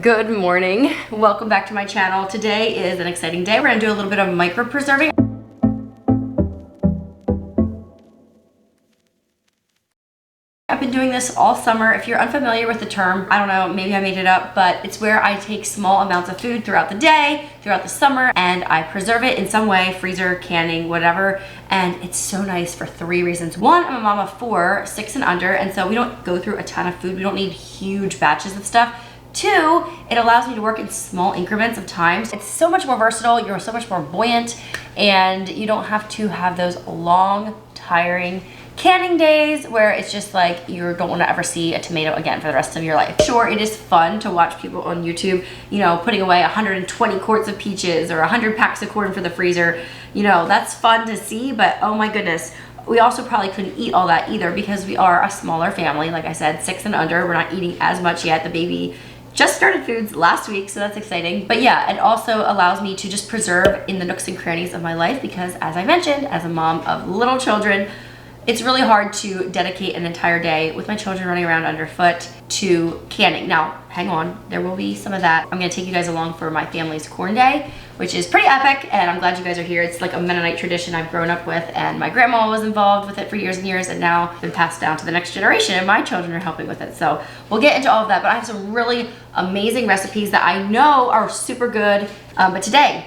Good morning. Welcome back to my channel. Today is an exciting day. We're gonna do a little bit of micro-preserving. I've been doing this all summer. If you're unfamiliar with the term, I don't know, maybe I made it up, but it's where I take small amounts of food throughout the day, throughout the summer, and I preserve it in some way, freezer, canning, whatever. And it's so nice for 3 reasons. 1, I'm a mom of 4, 6 and under, and so we don't go through a ton of food. We don't need huge batches of stuff. 2, it allows me to work in small increments of time. It's so much more versatile, you're so much more buoyant, and you don't have to have those long, tiring canning days where it's just like you don't want to ever see a tomato again for the rest of your life. Sure, it is fun to watch people on YouTube, you know, putting away 120 quarts of peaches or 100 packs of corn for the freezer. You know, that's fun to see, but oh my goodness. We also probably couldn't eat all that either because we are a smaller family. Like I said, 6 and under, we're not eating as much yet. The baby just started foods last week, so that's exciting. But yeah, it also allows me to just preserve in the nooks and crannies of my life because, as I mentioned, as a mom of little children, it's really hard to dedicate an entire day with my children running around underfoot to canning. Now, hang on, there will be some of that. I'm gonna take you guys along for my family's corn day, which is pretty epic, and I'm glad you guys are here. It's like a Mennonite tradition I've grown up with, and my grandma was involved with it for years and years, and now it's been passed down to the next generation, and my children are helping with it. So we'll get into all of that, but I have some really amazing recipes that I know are super good. But today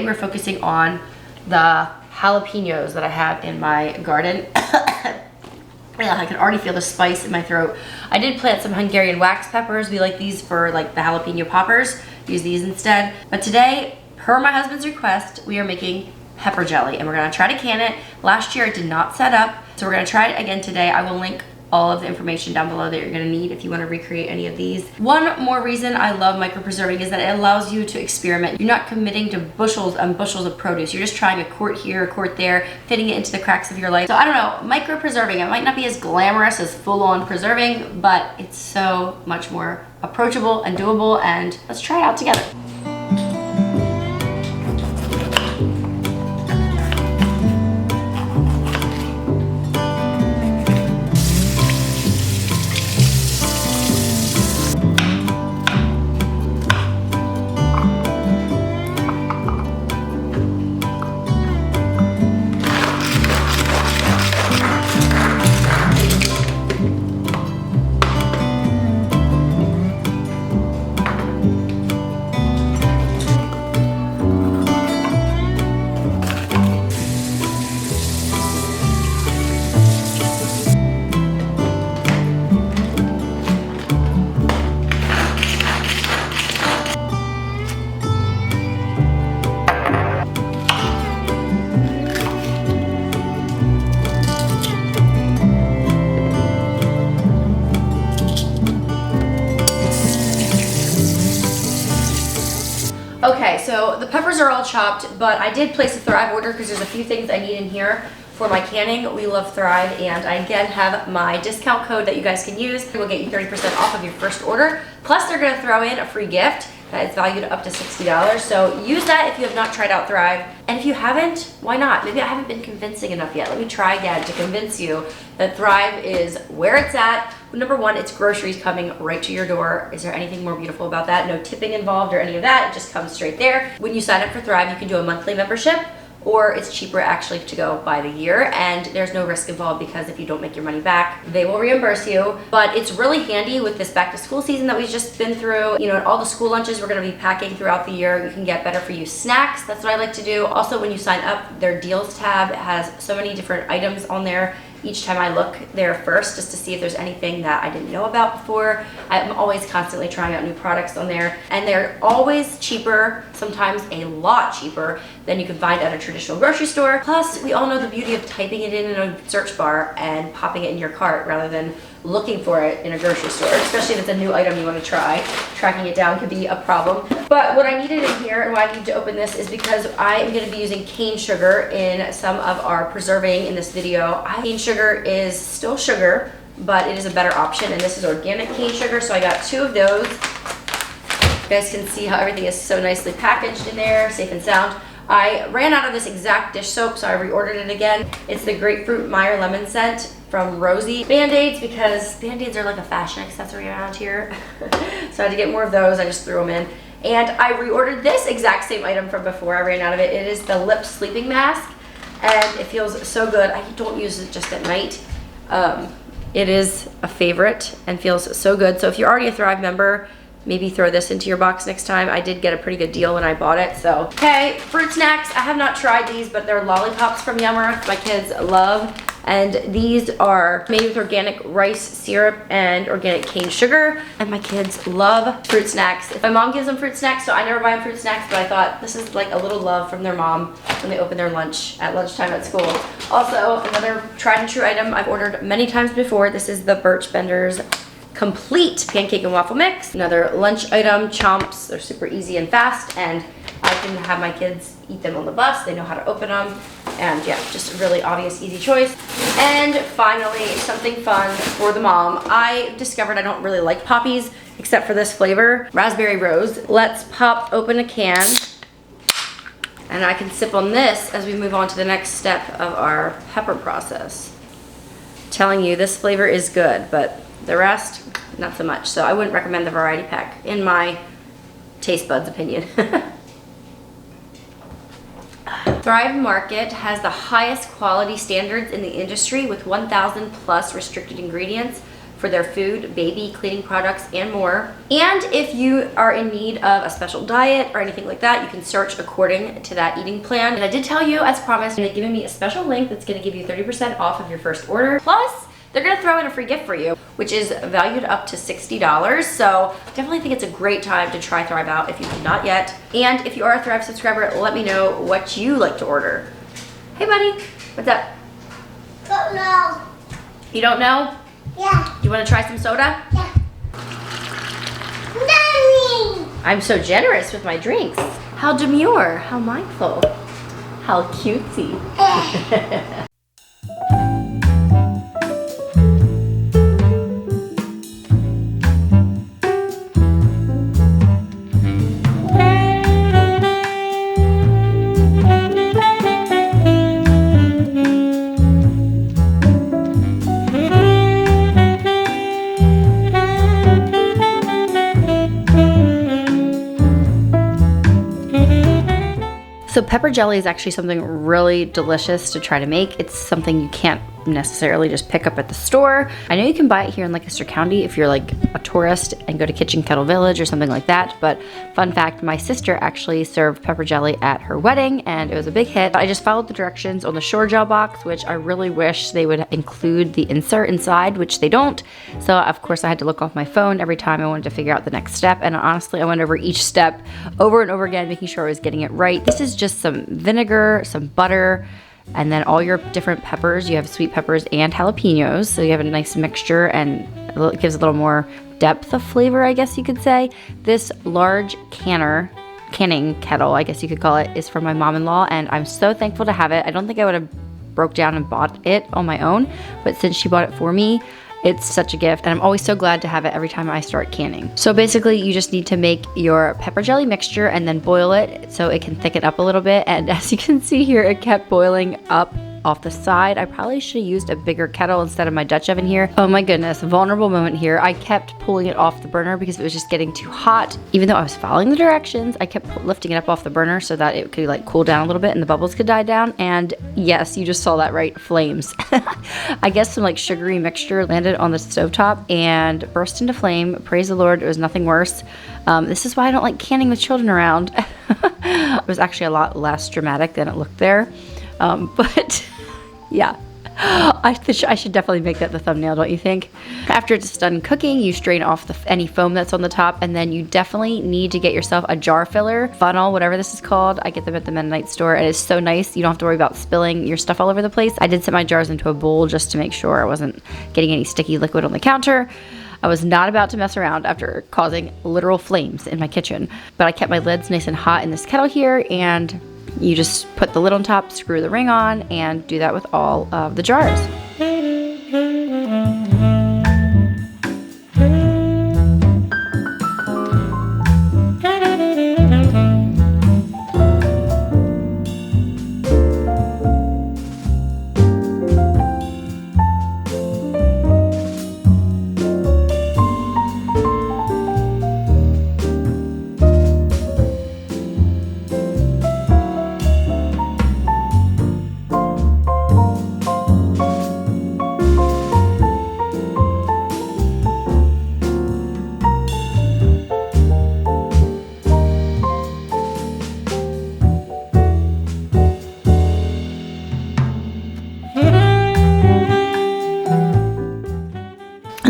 we're focusing on the jalapenos that I have in my garden. Yeah, I can already feel the spice in my throat. I did plant some Hungarian wax peppers. We like these for like the jalapeno poppers. Use these instead. But today, per my husband's request, we are making pepper jelly and we're gonna try to can it. Last year it did not set up, so we're gonna try it again today. I will link all of the information down below that you're gonna need if you wanna recreate any of these. One more reason I love micro-preserving is that it allows you to experiment. You're not committing to bushels and bushels of produce. You're just trying a quart here, a quart there, fitting it into the cracks of your life. So I don't know, micro-preserving, it might not be as glamorous as full-on preserving, but it's so much more approachable and doable, and let's try it out together. Okay, so the peppers are all chopped, but I did place a Thrive order because there's a few things I need in here for my canning. We love Thrive, and I again have my discount code that you guys can use. It will get you 30% off of your first order. Plus, they're gonna throw in a free gift that is valued up to $60. So use that if you have not tried out Thrive. And if you haven't, why not? Maybe I haven't been convincing enough yet. Let me try again to convince you that Thrive is where it's at. Number 1, it's groceries coming right to your door. Is there anything more beautiful about that? No tipping involved or any of that. It just comes straight there. When you sign up for Thrive, you can do a monthly membership, or it's cheaper actually to go by the year, and there's no risk involved because if you don't make your money back, they will reimburse you. But it's really handy with this back to school season that we've just been through. You know, all the school lunches we're gonna be packing throughout the year. You can get better for you snacks. That's what I like to do. Also, when you sign up, their deals tab has so many different items on there. Each time I look there first just to see if there's anything that I didn't know about before. I'm always constantly trying out new products on there, and they're always cheaper, sometimes a lot cheaper than you can find at a traditional grocery store. Plus, we all know the beauty of typing it in a search bar and popping it in your cart rather than looking for it in a grocery store, especially if it's a new item you want to try. Tracking it down could be a problem. But what I needed in here and why I need to open this is because I am going to be using cane sugar in some of our preserving in this video. Cane sugar is still sugar, but it is a better option, and this is organic cane sugar, so I got 2 of those. You guys can see how everything is so nicely packaged in there, safe and sound. I ran out of this exact dish soap, so I reordered it again. It's the Grapefruit Meyer Lemon Scent from Rosie. Band-Aids, because Band-Aids are like a fashion accessory around here. So I had to get more of those. I just threw them in. And I reordered this exact same item from before. I ran out of it. It is the lip sleeping mask. And it feels so good. I don't use it just at night. It is a favorite and feels so good. So if you're already a Thrive member, maybe throw this into your box next time. I did get a pretty good deal when I bought it. So, okay, fruit snacks. I have not tried these, but they're lollipops from Yum-Earth. My kids love. And these are made with organic rice syrup and organic cane sugar. And my kids love fruit snacks. My mom gives them fruit snacks, so I never buy them fruit snacks, but I thought this is like a little love from their mom when they open their lunch at lunchtime at school. Also, another tried and true item I've ordered many times before. This is the Birch Benders Complete Pancake and Waffle Mix. Another lunch item, chomps. They're super easy and fast, and I can have my kids eat them on the bus. They know how to open them. And yeah, just a really obvious, easy choice. And finally, something fun for the mom. I discovered I don't really like poppies except for this flavor, raspberry rose. Let's pop open a can. And I can sip on this as we move on to the next step of our pepper process. Telling you, this flavor is good, but the rest, not so much. So I wouldn't recommend the variety pack, in my taste buds opinion. Thrive Market has the highest quality standards in the industry with 1,000 plus restricted ingredients for their food, baby, cleaning products, and more. And if you are in need of a special diet or anything like that, you can search according to that eating plan. And I did tell you, as promised, they're giving me a special link that's gonna give you 30% off of your first order. Plus, they're gonna throw in a free gift for you, which is valued up to $60. So definitely think it's a great time to try Thrive out if you have not yet. And if you are a Thrive subscriber, let me know what you like to order. Hey buddy, what's up? Don't know. You don't know? Yeah. You wanna try some soda? Yeah. Mommy. I'm so generous with my drinks. How demure, how mindful, how cutesy. So pepper jelly is actually something really delicious to try to make. It's something you can't necessarily just pick up at the store. I know you can buy it here in Lancaster County if you're like a tourist and go to Kitchen Kettle Village or something like that. But fun fact, my sister actually served pepper jelly at her wedding and it was a big hit. I just followed the directions on the Shore Gel box, which I really wish they would include the insert inside, which they don't. So of course I had to look off my phone every time I wanted to figure out the next step. And honestly, I went over each step over and over again, making sure I was getting it right. This is just some vinegar, some butter, and then all your different peppers. You have sweet peppers and jalapenos, so you have a nice mixture and it gives a little more depth of flavor, I guess you could say. This large canning kettle, I guess you could call it, is from my mom-in-law, and I'm so thankful to have it. I don't think I would have broke down and bought it on my own, but since she bought it for me, it's such a gift, and I'm always so glad to have it every time I start canning. So basically, you just need to make your pepper jelly mixture and then boil it so it can thicken up a little bit. And as you can see here, it kept boiling up off the side. I probably should have used a bigger kettle instead of my Dutch oven here. Oh my goodness, vulnerable moment here. I kept pulling it off the burner because it was just getting too hot. Even though I was following the directions, I kept lifting it up off the burner so that it could like cool down a little bit and the bubbles could die down. And yes, you just saw that right, flames. I guess some like sugary mixture landed on the stovetop and burst into flame. Praise the Lord, it was nothing worse. This is why I don't like canning with children around. It was actually a lot less dramatic than it looked there. But yeah, I should definitely make that the thumbnail, don't you think? After it's done cooking, you strain off any foam that's on the top, and then you definitely need to get yourself a jar filler, funnel, whatever this is called. I get them at the Mennonite store, and it's so nice. You don't have to worry about spilling your stuff all over the place. I did set my jars into a bowl just to make sure I wasn't getting any sticky liquid on the counter. I was not about to mess around after causing literal flames in my kitchen, but I kept my lids nice and hot in this kettle here, and you just put the lid on top, screw the ring on, and do that with all of the jars.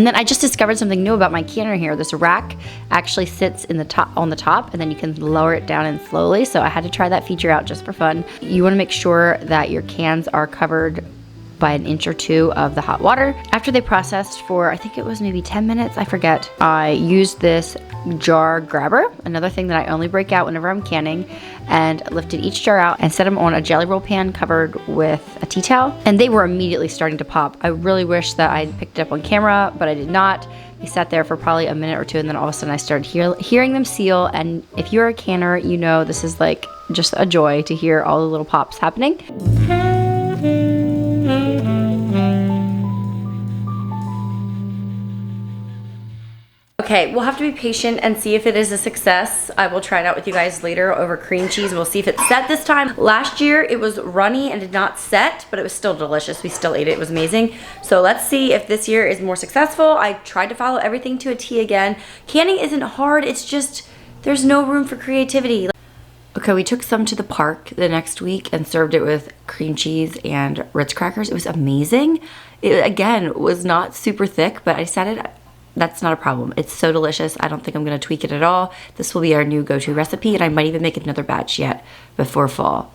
then I just discovered something new about my canner here. This rack actually sits in the top, on the top, and then you can lower it down and slowly. So I had to try that feature out just for fun. You want to make sure that your cans are covered by an inch or two of the hot water. After they processed for, I think it was maybe 10 minutes, I forget, I used this jar grabber, another thing that I only break out whenever I'm canning, and lifted each jar out and set them on a jelly roll pan covered with a tea towel, and they were immediately starting to pop. I really wish that I'd picked it up on camera, but I did not. They sat there for probably a minute or two, and then all of a sudden I started hearing them seal, and if you're a canner, you know this is like just a joy to hear all the little pops happening. Okay, we'll have to be patient and see if it is a success. I will try it out with you guys later over cream cheese. We'll see if it's set this time. Last year, it was runny and did not set, but it was still delicious. We still ate it. It was amazing. So let's see if this year is more successful. I tried to follow everything to a T again. Canning isn't hard. It's just, there's no room for creativity. Okay, we took some to the park the next week and served it with cream cheese and Ritz crackers. It was amazing. It, again, was not super thick, but I decided that's not a problem. It's so delicious. I don't think I'm gonna tweak it at all. This will be our new go-to recipe, and I might even make another batch yet before fall.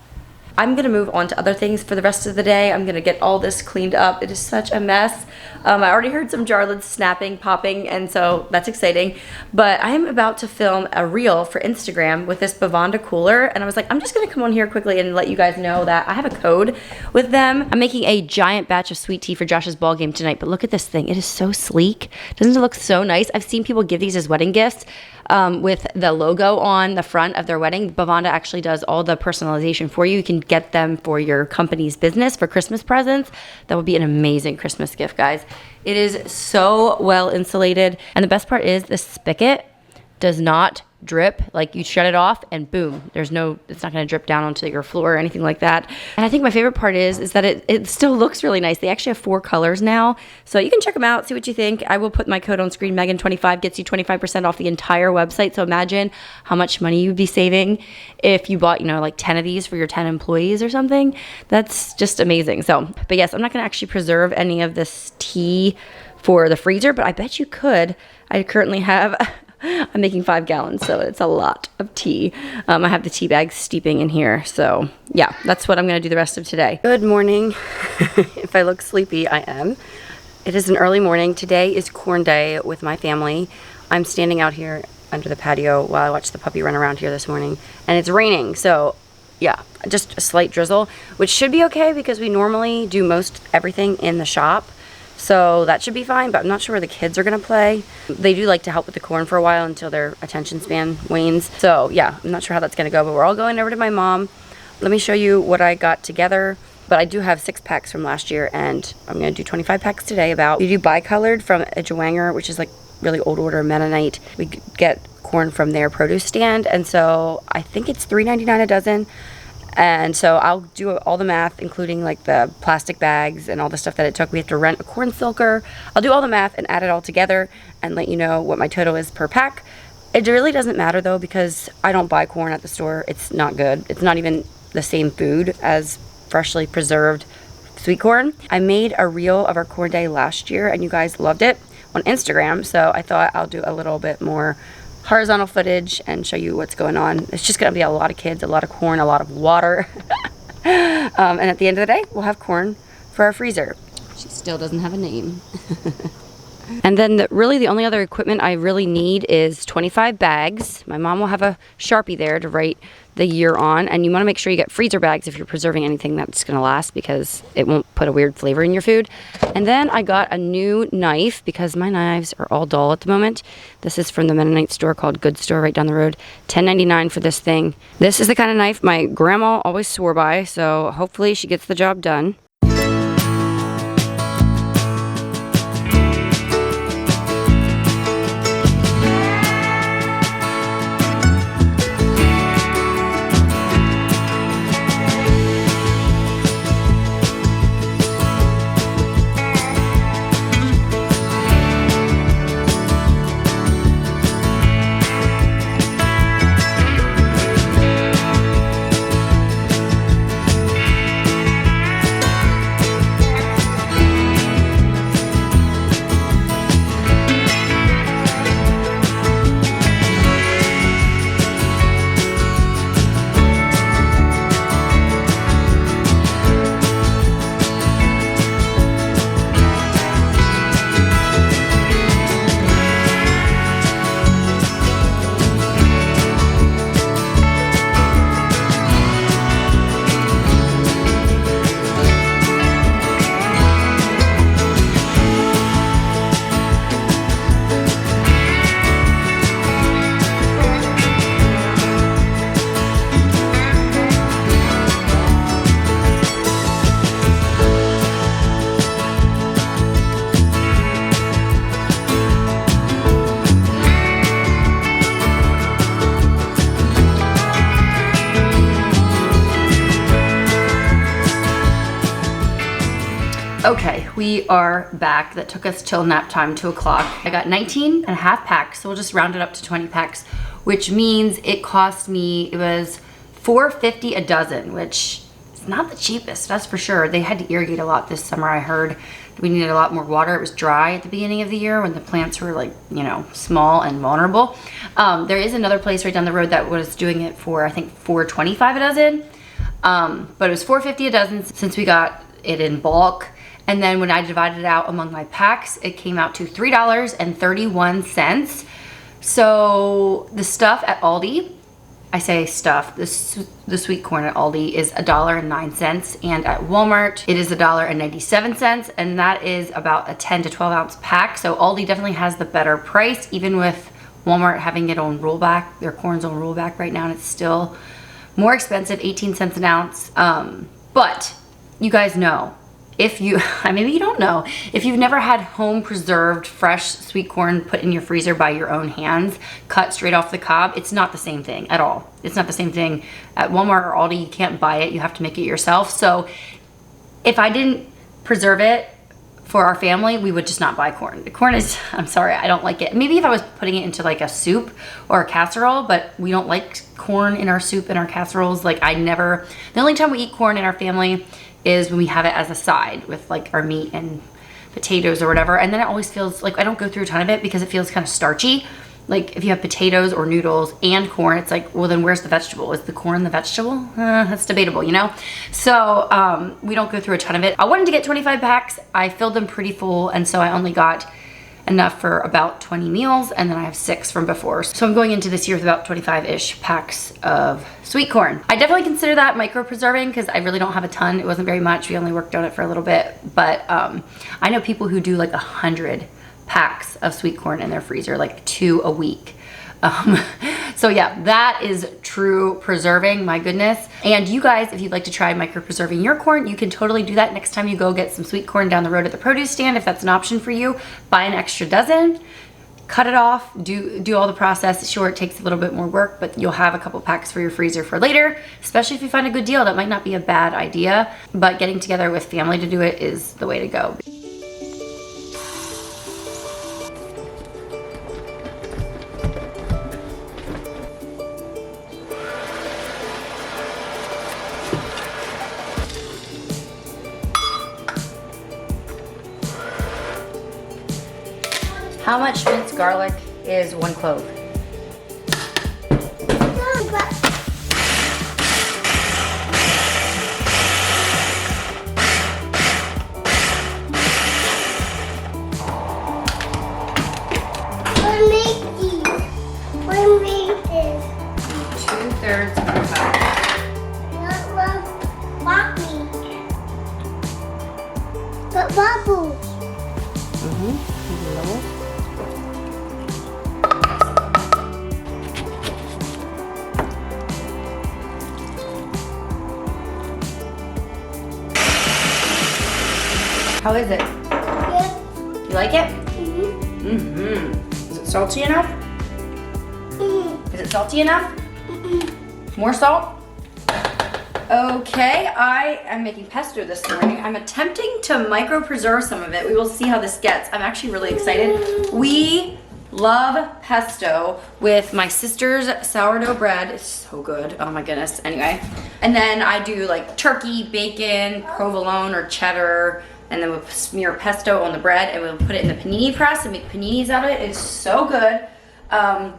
I'm gonna move on to other things for the rest of the day. I'm gonna get all this cleaned up. It is such a mess. I already heard some jar lids snapping, popping, and so that's exciting. But I am about to film a reel for Instagram with this Bevanda cooler, and I was like, I'm just gonna come on here quickly and let you guys know that I have a code with them. I'm making a giant batch of sweet tea for Josh's ball game tonight, but look at this thing. It is so sleek. Doesn't it look so nice? I've seen people give these as wedding gifts. With the logo on the front of their wedding. Bevanda actually does all the personalization for you. You can get them for your company's business for Christmas presents. That would be an amazing Christmas gift, guys. It is so well insulated. And the best part is the spigot does not drip. Like, you shut it off and boom, it's not gonna drip down onto your floor or anything like that. And I think my favorite part is that it still looks really nice. They actually have 4 colors now, so you can check them out, see what you think. I will put my code on screen. Megan25 gets you 25% off the entire website. So imagine how much money you'd be saving if you bought, like 10 of these for your 10 employees or something. That's just amazing. So, but yes, I'm not gonna actually preserve any of this tea for the freezer, but I bet you could. I currently have I'm making 5 gallons, so it's a lot of tea. I have the tea bags steeping in here, so yeah, that's what I'm gonna do the rest of today. Good morning. If I look sleepy, I am. It is an early morning. Today is corn day with my family. I'm standing out here under the patio while I watch the puppy run around here this morning, and it's raining, so yeah, just a slight drizzle, which should be okay because we normally do most everything in the shop. So that should be fine, but I'm not sure where the kids are gonna play. They do like to help with the corn for a while until their attention span wanes. So yeah, I'm not sure how that's gonna go, but we're all going over to my mom. Let me show you what I got together. But I do have 6 packs from last year, and I'm gonna do 25 packs today. We do bicolored from Edgewanger, which is like really old order Mennonite. We get corn from their produce stand, and so I think it's $3.99 a dozen. And so I'll do all the math, including like the plastic bags and all the stuff that it took. We have to rent a corn silker. I'll do all the math and add it all together and let you know what my total is per pack. It really doesn't matter though, because I don't buy corn at the store. It's not good. It's not even the same food as freshly preserved sweet corn. I made a reel of our corn day last year and you guys loved it on Instagram. So I thought I'll do a little bit more horizontal footage and show you what's going on. It's just gonna be a lot of kids, a lot of corn, a lot of water. And at the end of the day, we'll have corn for our freezer. She still doesn't have a name. And then really the only other equipment I really need is 25 bags. My mom will have a Sharpie there to write the year on, and you want to make sure you get freezer bags if you're preserving anything that's going to last, because it won't put a weird flavor in your food. And then I got a new knife because my knives are all dull at the moment. This is from the Mennonite store called Good Store right down the road. $10.99 for this thing. This is the kind of knife my grandma always swore by, so hopefully she gets the job done. Okay, we are back. That took us till nap time, 2 o'clock. I got 19 and a half packs, so we'll just round it up to 20 packs, which means it cost me, it was $4.50 a dozen, which is not the cheapest, that's for sure. They had to irrigate a lot this summer, I heard. We needed a lot more water. It was dry at the beginning of the year when the plants were like, you know, small and vulnerable. There is another place right down the road that was doing it for, I think, $4.25 a dozen. But it was $4.50 a dozen since we got it in bulk. And then when I divided it out among my packs, it came out to $3.31. So the stuff at Aldi, I say stuff, the sweet corn at Aldi is $1.09, and at Walmart it is $1.97, and that is about a 10 to 12 ounce pack. So Aldi definitely has the better price, even with Walmart having it on rollback, their corn's on rollback right now, and it's still more expensive, 18 cents an ounce. But you guys know, if you, maybe you don't know, if you've never had home preserved fresh sweet corn put in your freezer by your own hands, cut straight off the cob, it's not the same thing at all. It's not the same thing. At Walmart or Aldi, you can't buy it, you have to make it yourself. So if I didn't preserve it for our family, we would just not buy corn. The corn is, I'm sorry, I don't like it. Maybe if I was putting it into like a soup or a casserole, but we don't like corn in our soup and our casseroles. Like the only time we eat corn in our family is when we have it as a side with like our meat and potatoes or whatever. And then it always feels like I don't go through a ton of it because it feels kind of starchy. Like if you have potatoes or noodles and corn, it's like, well, then where's the vegetable? Is the corn the vegetable? That's debatable, you know? So we don't go through a ton of it. I wanted to get 25 packs. I filled them pretty full, and so I only got enough for about 20 meals, and then I have 6 from before. So I'm going into this year with about 25-ish packs of sweet corn. I definitely consider that micro-preserving because I really don't have a ton. It wasn't very much. We only worked on it for a little bit, but I know people who do like 100 packs of sweet corn in their freezer, like 2 a week. So yeah, that is true preserving, my goodness. And you guys, if you'd like to try micro-preserving your corn, you can totally do that next time you go get some sweet corn down the road at the produce stand. If that's an option for you, buy an extra dozen, cut it off, do all the process. Sure, it takes a little bit more work, but you'll have a couple packs for your freezer for later, especially if you find a good deal. That might not be a bad idea, but getting together with family to do it is the way to go. How much minced garlic is 1 clove? What make this? 2/3 of a cup. But bubbles. How is it? Good. You like it? Mm-hmm. Is it salty enough? Mm-hmm. Is it salty enough? More salt? Okay, I am making pesto this morning. I'm attempting to micro-preserve some of it. We will see how this gets. I'm actually really excited. We love pesto with my sister's sourdough bread. It's so good. Oh my goodness. Anyway, and then I do like turkey, bacon, provolone or cheddar, and then we'll smear pesto on the bread and we'll put it in the panini press and make paninis out of it. It's so good. I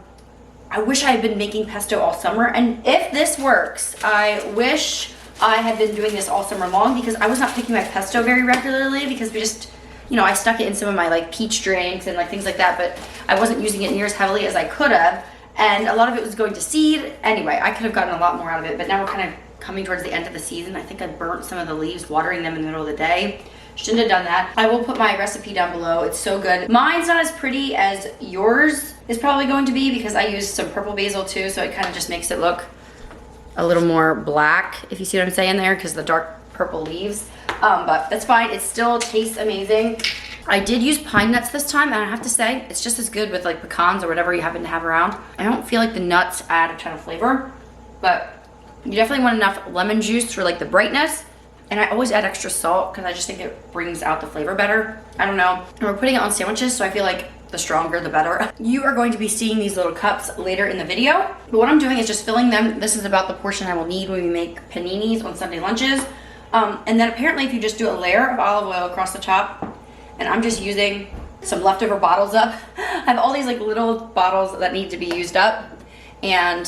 wish I had been making pesto all summer, and if this works, I wish I had been doing this all summer long because I was not picking my pesto very regularly because we just, you know, I stuck it in some of my like peach drinks and like things like that, but I wasn't using it near as heavily as I could have, and a lot of it was going to seed. Anyway, I could have gotten a lot more out of it, but now we're kind of coming towards the end of the season. I think I burnt some of the leaves watering them in the middle of the day. Shouldn't have done that. I will put my recipe down below. It's so good. Mine's not as pretty as yours is probably going to be because I used some purple basil too, so it kind of just makes it look a little more black, if you see what I'm saying there, because the dark purple leaves. But that's fine. It still tastes amazing. I did use pine nuts this time, and I have to say, it's just as good with like pecans or whatever you happen to have around. I don't feel like the nuts add a ton of flavor, but you definitely want enough lemon juice for like the brightness, And I always add extra salt because I just think it brings out the flavor better. I don't know. And we're putting it on sandwiches, so I feel like the stronger the better. You are going to be seeing these little cups later in the video, but what I'm doing is just filling them. This is about the portion I will need when we make paninis on Sunday lunches. And then apparently if you just do a layer of olive oil across the top, and I'm just using some leftover bottles up. I have all these like little bottles that need to be used up, and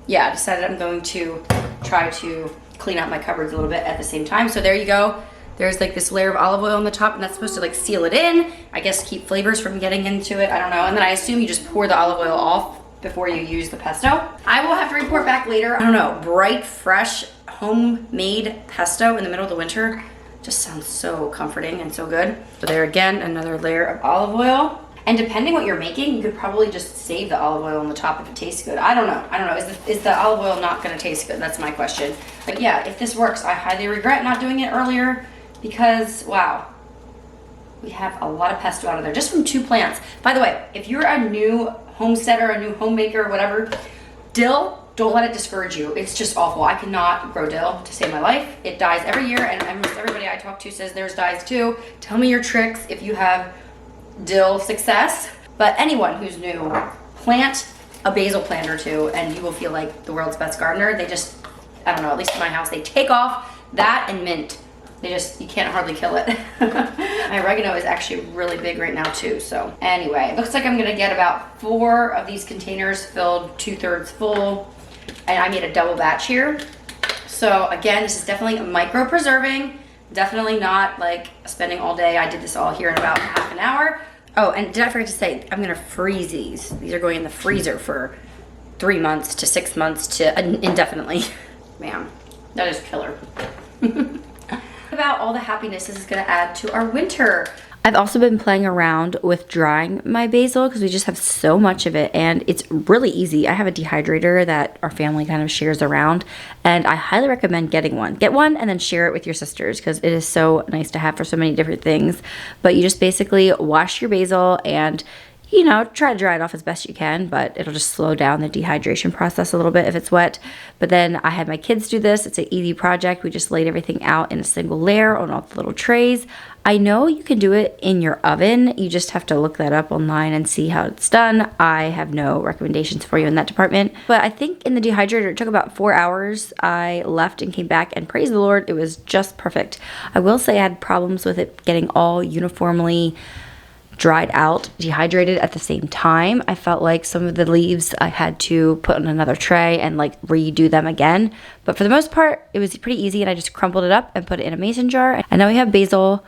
yeah, I decided I'm going to try to clean out my cupboards a little bit at the same time. So there you go. There's like this layer of olive oil on the top, and that's supposed to like seal it in. I guess keep flavors from getting into it. I don't know. And then I assume you just pour the olive oil off before you use the pesto. I will have to report back later. I don't know, bright, fresh, homemade pesto in the middle of the winter just sounds so comforting and so good. So there again, another layer of olive oil. And depending what you're making, you could probably just save the olive oil on the top if it tastes good. I don't know. Is the olive oil not gonna taste good? That's my question. But yeah, if this works, I highly regret not doing it earlier because, wow, we have a lot of pesto out of there just from 2 plants. By the way, if you're a new homesteader, a new homemaker, whatever, dill, don't let it discourage you. It's just awful. I cannot grow dill to save my life. It dies every year, and almost everybody I talk to says theirs dies too. Tell me your tricks if you have dill success. But anyone who's new, plant a basil plant or 2 and you will feel like the world's best gardener. They just, I don't know, at least in my house, they take off. That and mint. You can't hardly kill it. My oregano is actually really big right now too. So anyway, it looks like I'm gonna get about 4 of these containers filled 2/3 full. And I made a double batch here. So again, this is definitely micro-preserving. Definitely not like spending all day. I did this all here in about half an hour. Oh, and did I forget to say, I'm gonna freeze these. These are going in the freezer for 3 months to 6 months to indefinitely. Man, that is killer. About all the happiness this is gonna add to our winter. I've also been playing around with drying my basil because we just have so much of it, and it's really easy. I have a dehydrator that our family kind of shares around, and I highly recommend getting one. Get one and then share it with your sisters because it is so nice to have for so many different things. But you just basically wash your basil and, you know, try to dry it off as best you can, but it'll just slow down the dehydration process a little bit if it's wet. But then I had my kids do this. It's an easy project. We just laid everything out in a single layer on all the little trays. I know you can do it in your oven. You just have to look that up online and see how it's done. I have no recommendations for you in that department. But I think in the dehydrator, it took about 4 hours. I left and came back, and praise the Lord, it was just perfect. I will say I had problems with it getting all uniformly dried out, dehydrated at the same time. I felt like some of the leaves I had to put on another tray and like redo them again. But for the most part, it was pretty easy, and I just crumpled it up and put it in a mason jar. And now we have basil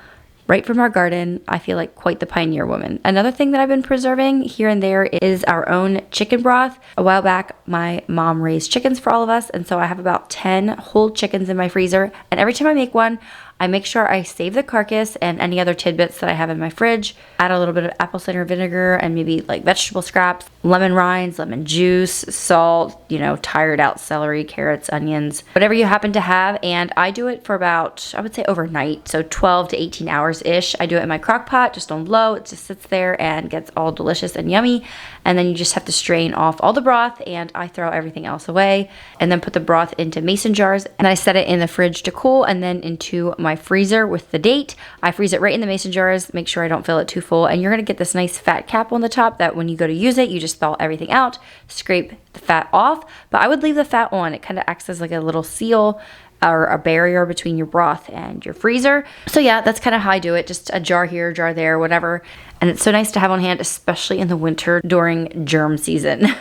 right from our garden. I feel like quite the pioneer woman. Another thing that I've been preserving here and there is our own chicken broth. A while back, my mom raised chickens for all of us, and so I have about 10 whole chickens in my freezer. And every time I make one, I make sure I save the carcass and any other tidbits that I have in my fridge, add a little bit of apple cider vinegar and maybe like vegetable scraps, lemon rinds, lemon juice, salt, you know, tired out celery, carrots, onions, whatever you happen to have. And I do it for about, I would say overnight, so 12 to 18 hours-ish. I do it in my crock pot, just on low. It just sits there and gets all delicious and yummy. And then you just have to strain off all the broth, and I throw everything else away and then put the broth into mason jars, and I set it in the fridge to cool and then into my freezer with the date. I freeze it right in the mason jars, make sure I don't fill it too full, and you're gonna get this nice fat cap on the top that when you go to use it, you just thaw everything out, scrape the fat off. But I would leave the fat on. It kind of acts as like a little seal or a barrier between your broth and your freezer. So yeah, that's kind of how I do it. Just a jar here, jar there, whatever. And it's so nice to have on hand, especially in the winter during germ season.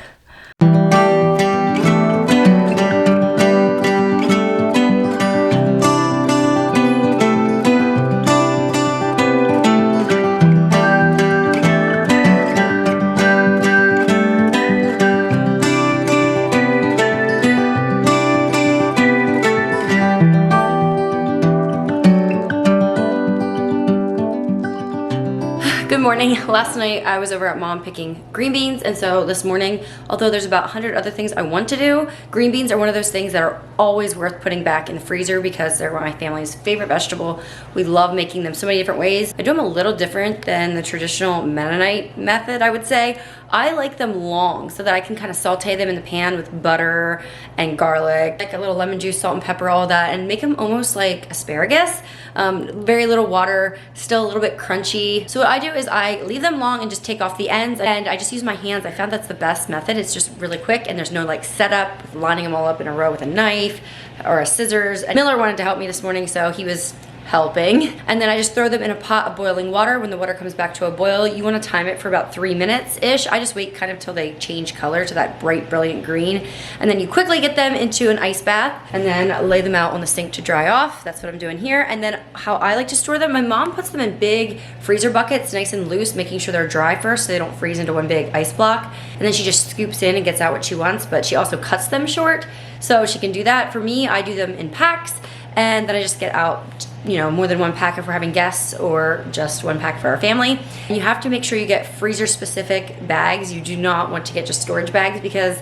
morning. Last night I was over at mom picking green beans, and so this morning, although there's about 100 other things I want to do, green beans are one of those things that are always worth putting back in the freezer because they're my family's favorite vegetable. We love making them so many different ways. I do them a little different than the traditional Mennonite method, I would say. I like them long so that I can kind of saute them in the pan with butter and garlic, like a little lemon juice, salt and pepper, all that, and make them almost like asparagus. Very little water, still a little bit crunchy. So what I do is I leave them long and just take off the ends, and I just use my hands. I found that's the best method. It's just really quick and there's no like setup, lining them all up in a row with a knife or a scissors. And Miller wanted to help me this morning, so he was helping. And then I just throw them in a pot of boiling water. When the water comes back to a boil, you want to time it for about 3 minutes-ish. I just wait kind of till they change color to that bright, brilliant green. And then you quickly get them into an ice bath and then lay them out on the sink to dry off. That's what I'm doing here. And then how I like to store them, my mom puts them in big freezer buckets, nice and loose, making sure they're dry first so they don't freeze into one big ice block. And then she just scoops in and gets out what she wants, but she also cuts them short so she can do that. For me, I do them in packs, and then I just get out, you know, more than one pack if we're having guests or just one pack for our family. And you have to make sure you get freezer specific bags. You do not want to get just storage bags because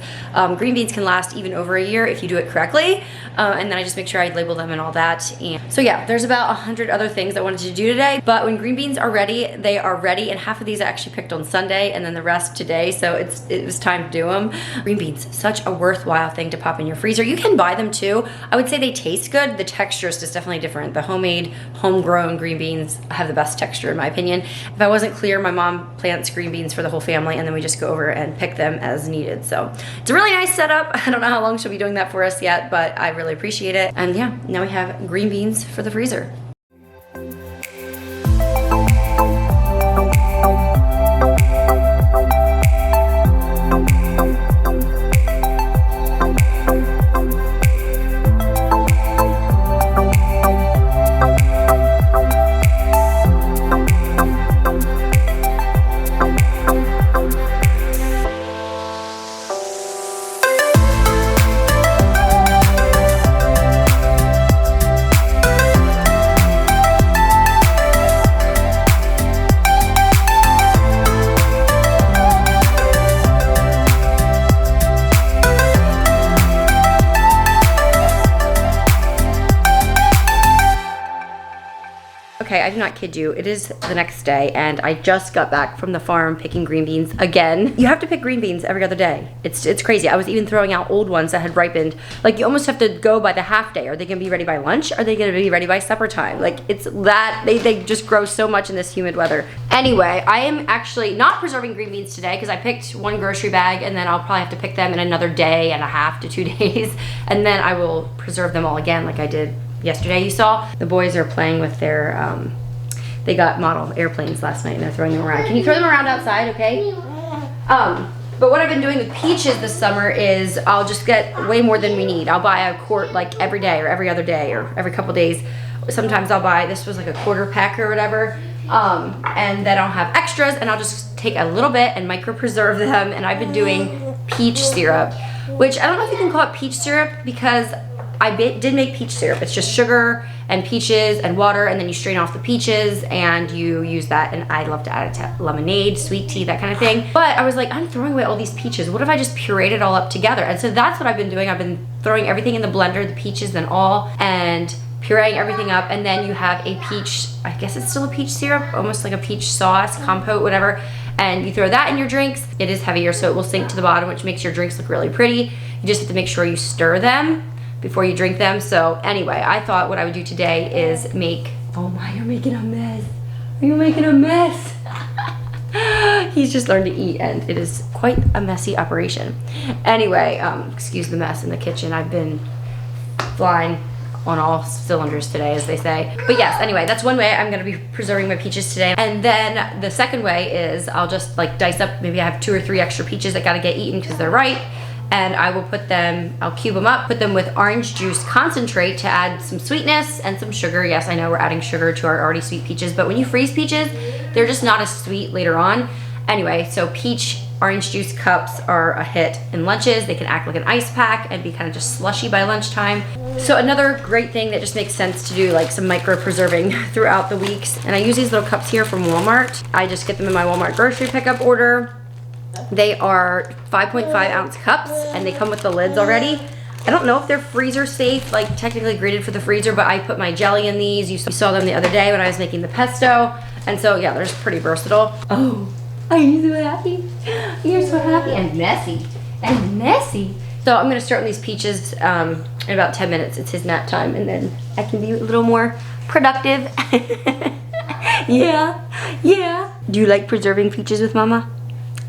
green beans can last even over a year if you do it correctly. And then I just make sure I label them and all that. And so yeah, there's about 100 other things I wanted to do today, but when green beans are ready, they are ready. And half of these I actually picked on Sunday and then the rest today. So it was time to do them. Green beans, such a worthwhile thing to pop in your freezer. You can buy them too. I would say they taste good. The texture is just definitely different. The homemade, homegrown green beans have the best texture in my opinion. If I wasn't clear, my mom plants green beans for the whole family and then we just go over and pick them as needed. So it's a really nice setup. I don't know how long she'll be doing that for us yet, but I really appreciate it. And yeah, now we have green beans for the freezer. Okay, I do not kid you. It is the next day and I just got back from the farm picking green beans again. You have to pick green beans every other day. It's crazy. I was even throwing out old ones that had ripened. Like you almost have to go by the half day. Are they gonna be ready by lunch? Are they gonna be ready by supper time? Like it's that, they just grow so much in this humid weather. Anyway, I am actually not preserving green beans today because I picked one grocery bag and then I'll probably have to pick them in another day and a half to 2 days. And then I will preserve them all again like I did yesterday. You saw the boys are playing with their, they got model airplanes last night and they're throwing them around. Can you throw them around outside, okay? But what I've been doing with peaches this summer is I'll just get way more than we need. I'll buy a quart like every day or every other day or every couple days. Sometimes I'll buy, this was like a quarter pack or whatever. And then I'll have extras and I'll just take a little bit and micropreserve them. And I've been doing peach syrup, which I don't know if you can call it peach syrup because I did make peach syrup. It's just sugar and peaches and water, and then you strain off the peaches and you use that, and I love to add it to lemonade, sweet tea, that kind of thing. But I was like, I'm throwing away all these peaches. What if I just pureed it all up together? And so that's what I've been doing. I've been throwing everything in the blender, the peaches and all, and pureeing everything up, and then you have a peach, I guess it's still a peach syrup, almost like a peach sauce, compote, whatever, and you throw that in your drinks. It is heavier, so it will sink to the bottom, which makes your drinks look really pretty. You just have to make sure you stir them before you drink them. So anyway, I thought what I would do today is make, oh my, you're making a mess. Are you making a mess? He's just learned to eat and it is quite a messy operation. Anyway, excuse the mess in the kitchen. I've been flying on all cylinders today, as they say. But yes, anyway, that's one way I'm gonna be preserving my peaches today. And then the second way is I'll just like dice up, maybe I have 2 or 3 extra peaches that gotta get eaten because they're ripe. And I will put them, I'll cube them up, put them with orange juice concentrate to add some sweetness and some sugar. Yes, I know we're adding sugar to our already sweet peaches, but when you freeze peaches, they're just not as sweet later on. Anyway, so peach Orange juice cups are a hit in lunches. They can act like an ice pack and be kind of just slushy by lunchtime. So another great thing that just makes sense to do like some micro preserving throughout the weeks. And I use these little cups here from Walmart. I just get them in my Walmart grocery pickup order. They are 5.5 ounce cups and they come with the lids already. I don't know if they're freezer safe, like technically graded for the freezer, but I put my jelly in these. You saw them the other day when I was making the pesto. And so yeah, they're just pretty versatile. Oh, are you so happy? You're so happy and messy and messy. So I'm gonna start on these peaches in about 10 minutes. It's his nap time and then I can be a little more productive. Yeah. Do you like preserving peaches with mama?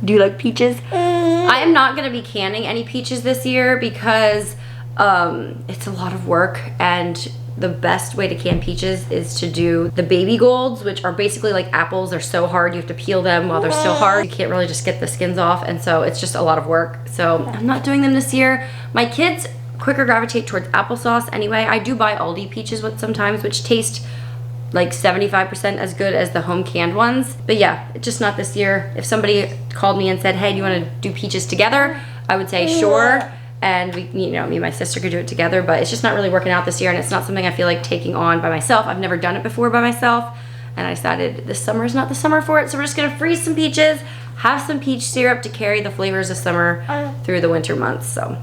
Do you like peaches? I am not gonna be canning any peaches this year because it's a lot of work, and the best way to can peaches is to do the baby golds, which are basically like apples. They're so hard, you have to peel them while they're still hard. You can't really just get the skins off, and so it's just a lot of work. So I'm not doing them this year. My kids quicker gravitate towards applesauce anyway. I do buy Aldi peaches with sometimes, which taste like 75% as good as the home canned ones. But yeah, just not this year. If somebody called me and said, hey, do you want to do peaches together? I would say sure. And we, you know, me and my sister could do it together, but it's just not really working out this year, and it's not something I feel like taking on by myself. I've never done it before by myself, and I decided this summer is not the summer for it, so we're just gonna freeze some peaches, have some peach syrup to carry the flavors of summer through the winter months, so.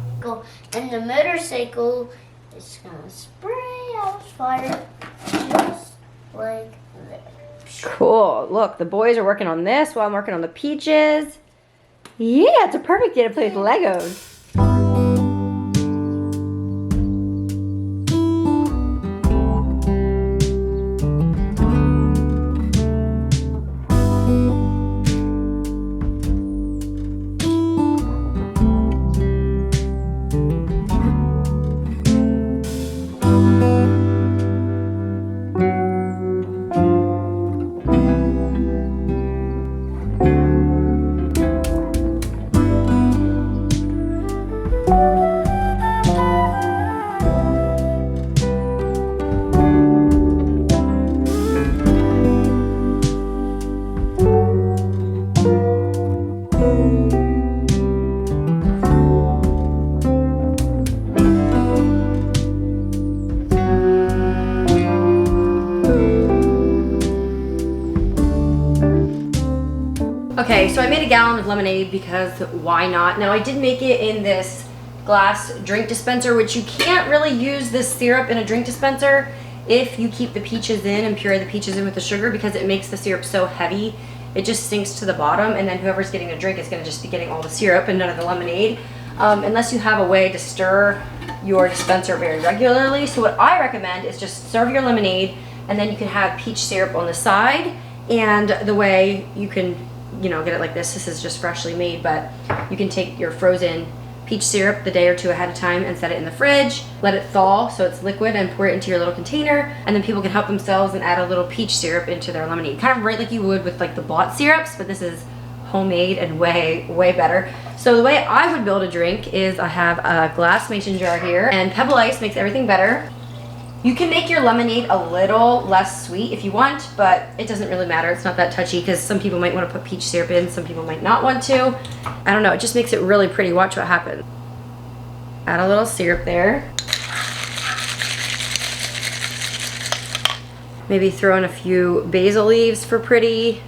And the motorcycle is gonna spray out fire just like this. Cool, look, the boys are working on this while I'm working on the peaches. Yeah, it's a perfect day to play with Legos. Okay, so I made a gallon of lemonade because why not? Now I did make it in this glass drink dispenser, which you can't really use this syrup in a drink dispenser if you keep the peaches in and puree the peaches in with the sugar, because it makes the syrup so heavy it just sinks to the bottom, and then whoever's getting a drink is going to just be getting all the syrup and none of the lemonade, unless you have a way to stir your dispenser very regularly. So what I recommend is just serve your lemonade, and then you can have peach syrup on the side, and the way you can, you know, get it like this is just freshly made, but you can take your frozen peach syrup the day or two ahead of time and set it in the fridge, let it thaw so it's liquid, and pour it into your little container, and then people can help themselves and add a little peach syrup into their lemonade, kind of right like you would with like the bought syrups, but this is homemade and way better. So the way I would build a drink is I have a glass mason jar here, and pebble ice makes everything better. You can make your lemonade a little less sweet if you want, but it doesn't really matter. It's not that touchy because some people might want to put peach syrup in, some people might not want to. I don't know, it just makes it really pretty. Watch what happens. Add a little syrup there. Maybe throw in a few basil leaves for pretty.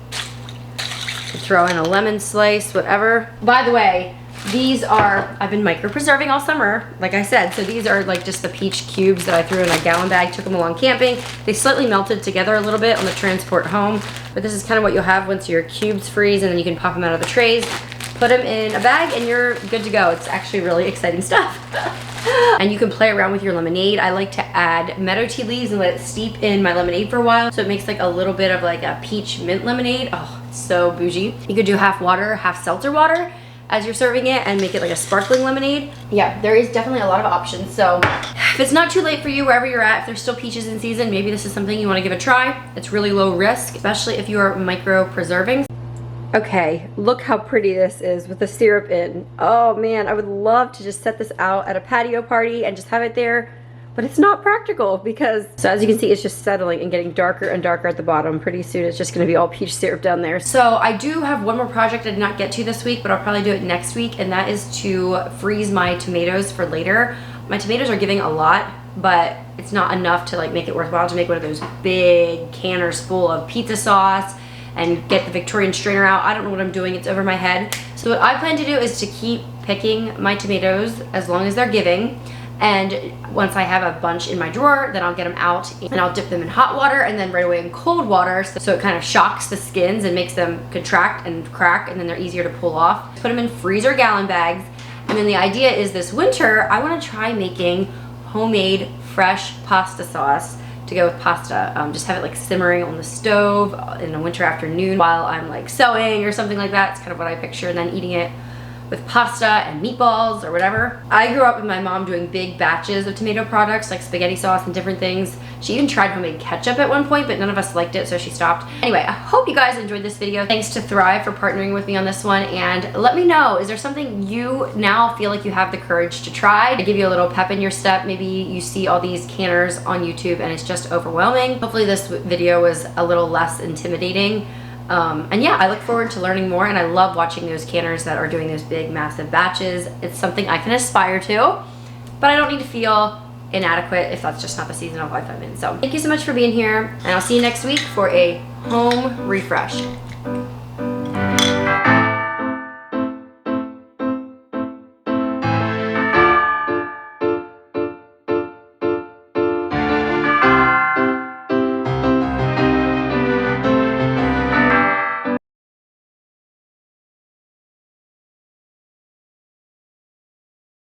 Throw in a lemon slice, whatever. By the way, these are, I've been micro preserving all summer, like I said, so these are like just the peach cubes that I threw in a gallon bag, took them along camping. They slightly melted together a little bit on the transport home, but this is kind of what you'll have once your cubes freeze, and then you can pop them out of the trays, put them in a bag, and you're good to go. It's actually really exciting stuff. And you can play around with your lemonade. I like to add meadow tea leaves and let it steep in my lemonade for a while, so it makes like a little bit of like a peach mint lemonade. Oh, it's so bougie. You could do half water, half seltzer water as you're serving it, and make it like a sparkling lemonade. Yeah, there is definitely a lot of options. So if it's not too late for you wherever you're at, if there's still peaches in season, maybe this is something you want to give a try. It's really low risk, especially if you are micro preserving. Okay, look how pretty this is with the syrup in. Oh man, I would love to just set this out at a patio party and just have it there but it's not practical because, so as you can see, it's just settling and getting darker and darker at the bottom. Pretty soon it's just gonna be all peach syrup down there. So I do have one more project I did not get to this week, but I'll probably do it next week, and that is to freeze my tomatoes for later. My tomatoes are giving a lot, but it's not enough to like make it worthwhile to make one of those big canners full of pizza sauce and get the Victorian strainer out. I don't know what I'm doing, it's over my head. So what I plan to do is to keep picking my tomatoes as long as they're giving, and once I have a bunch in my drawer, then I'll get them out and I'll dip them in hot water and then right away in cold water, so it kind of shocks the skins and makes them contract and crack, and then they're easier to pull off. Put them in freezer gallon bags, and then the idea is this winter I want to try making homemade fresh pasta sauce to go with pasta. Just have it like simmering on the stove in a winter afternoon while I'm like sewing or something like that. It's kind of what I picture, and then eating it with pasta and meatballs or whatever. I grew up with my mom doing big batches of tomato products like spaghetti sauce and different things. She even tried homemade ketchup at one point, but none of us liked it, so she stopped. Anyway, I hope you guys enjoyed this video. Thanks to Thrive for partnering with me on this one, and let me know, is there something you now feel like you have the courage to try to give you a little pep in your step? Maybe you see all these canners on YouTube and it's just overwhelming. Hopefully this video was a little less intimidating. And yeah, I look forward to learning more, and I love watching those canners that are doing those big massive batches. It's something I can aspire to, but I don't need to feel inadequate if that's just not the season of life I'm in. So thank you so much for being here, and I'll see you next week for a home refresh.